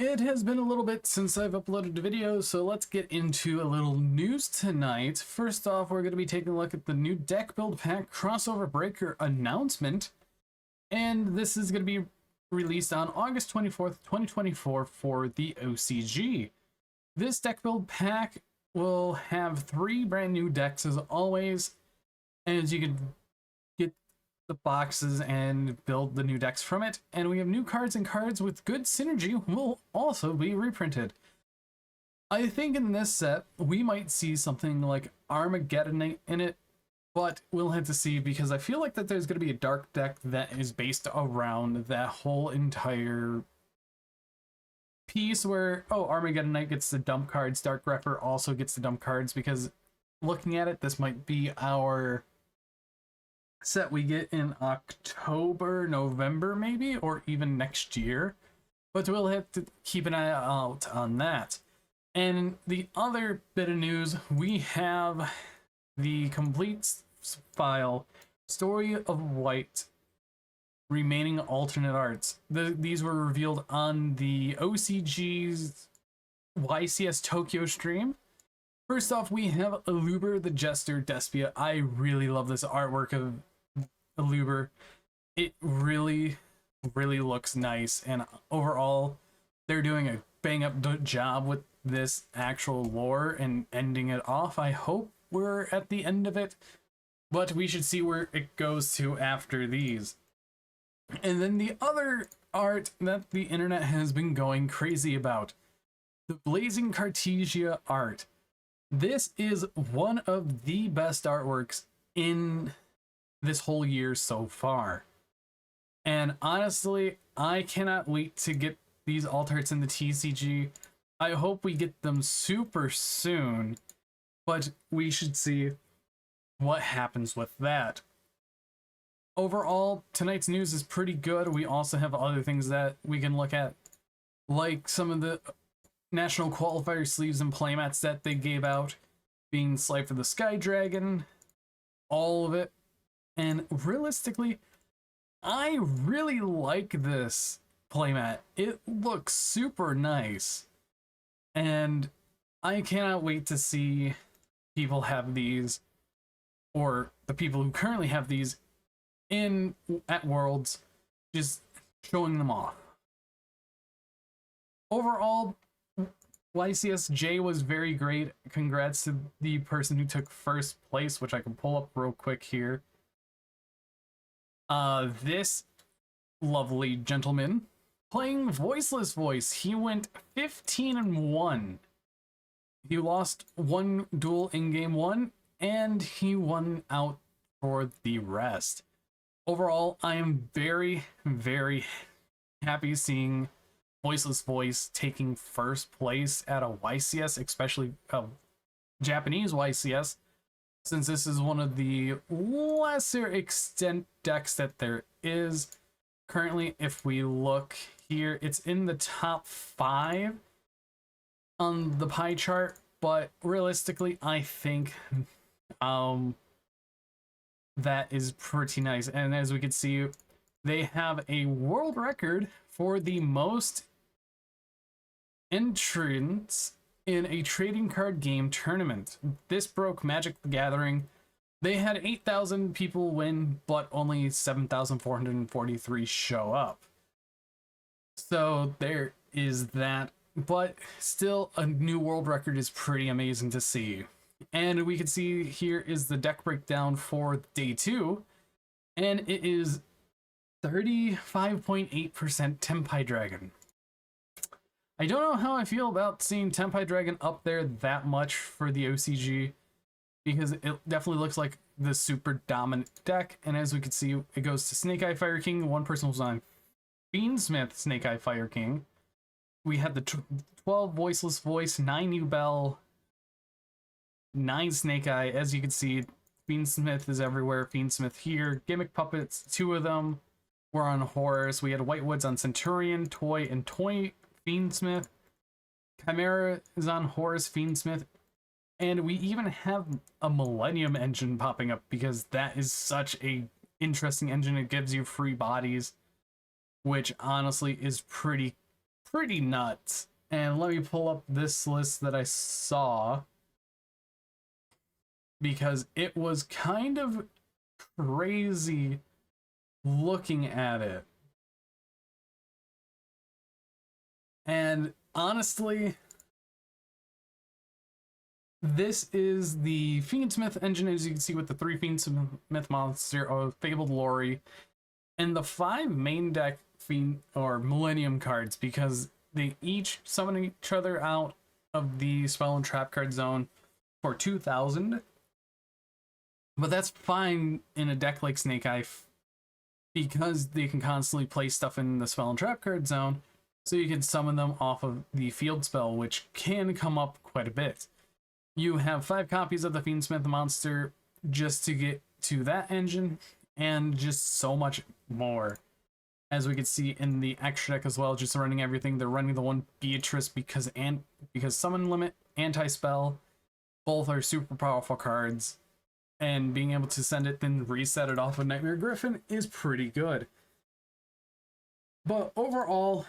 It has been a little bit since I've uploaded a video, so let's get into a little news tonight. First off, we're going to be taking a look at the new deck build pack crossover breaker announcement, and this is going to be released on August 24th, 2024 for the OCG. This deck build pack will have 3 brand new decks as always, and as you can get the boxes and build the new decks from it, and we have new cards, and cards with good synergy will also be reprinted. I think in this set we might see something like Armageddon in it, but we'll have to see, because I feel like that there's going to be a dark deck that is based around that whole entire piece where, oh, Armageddon Knight gets the dump cards, Dark Grepper also gets the dump cards, because looking at it, this might be our set we get in October, November maybe, or even next year, but we'll have to keep an eye out on that. And the other bit of news, we have the complete file Story of White remaining alternate arts. These were revealed on the OCG's YCS Tokyo stream. First off, we have Aluber the Jester Despia. I really love this artwork of Aluber. It really looks nice, and overall they're doing a bang up job with this actual lore and ending it off. I hope we're at the end of it, but we should see where it goes to after these. And then the other art that the internet has been going crazy about, the Blazing Cartesia art. This is one of the best artworks in this whole year so far. And honestly, I cannot wait to get these alt arts in the TCG. I hope we get them super soon, but we should see what happens with that. Overall, tonight's news is pretty good. We also have other things that we can look at, like some of the national qualifier sleeves and playmats that they gave out, being Slife for the Sky Dragon, all of it. And realistically, I really like this playmat. It looks super nice, and I cannot wait to see people have these, or the people who currently have these at Worlds, just showing them off. Overall, YCSJ was very great. Congrats to the person who took first place, which I can pull up real quick here. This lovely gentleman playing Voiceless Voice, he went 15-1. He lost one duel in game 1, and he won out for the rest. Overall, I am very happy seeing Voiceless Voice taking first place at a YCS, especially a Japanese YCS, since this is one of the lesser extent decks that there is. Currently, if we look here, it's in the top 5 on the pie chart, but realistically, I think that is pretty nice. And as we can see, they have a world record for the most entrants in a trading card game tournament. This broke Magic the Gathering. They had 8,000 people win, but only 7,443 show up. So there is that, but still a new world record is pretty amazing to see. And we can see here is the deck breakdown for day 2, and it is 35.8% Tempai Dragon. I don't know how I feel about seeing Tempai Dragon up there that much for the OCG, because it definitely looks like the super dominant deck. And as we can see, it goes to Snake Eye Fire King. One person was on Fiendsmith Snake Eye Fire King. We had the 12 Voiceless Voice, 9 Ubel, 9 Snake Eye. As you can see, Fiendsmith is everywhere. Fiendsmith here. Gimmick Puppets, 2 of them were on Horus. We had Whitewoods on Centurion, Toy, and Toy Fiendsmith. Chimera is on Horus, Fiendsmith. And we even have a Millennium engine popping up, because that is such a interesting engine. It gives you free bodies, which honestly is pretty pretty nuts. And let me pull up this list that I saw, because it was kind of crazy looking at it. And honestly, this is the Fiendsmith engine, as you can see, with the 3 Fiendsmith monster of Fabled Lori, and the 5 main deck Fiend or Millennium cards, because they each summon each other out of the spell and trap card zone for 2,000. But that's fine in a deck like Snake Eye, because they can constantly play stuff in the spell and trap card zone, so you can summon them off of the field spell, which can come up quite a bit. You have 5 copies of the Fiendsmith monster just to get to that engine, and just so much more. As we can see in the extra deck as well, just running everything. They're running the 1 Beatrice because summon limit, anti-spell, both are super powerful cards. And being able to send it, then reset it off of Nightmare Griffin is pretty good. But overall,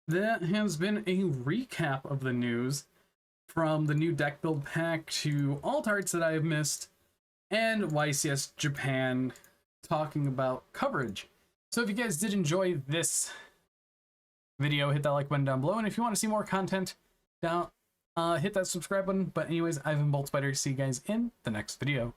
that has been a recap of the news, from the new deck build pack to alt arts that I have missed, and YCS Japan talking about coverage. So if you guys did enjoy this video, hit that like button down below, and if you want to see more content, hit that subscribe button. But anyways, I've been Bolt Spider. See you guys in the next video.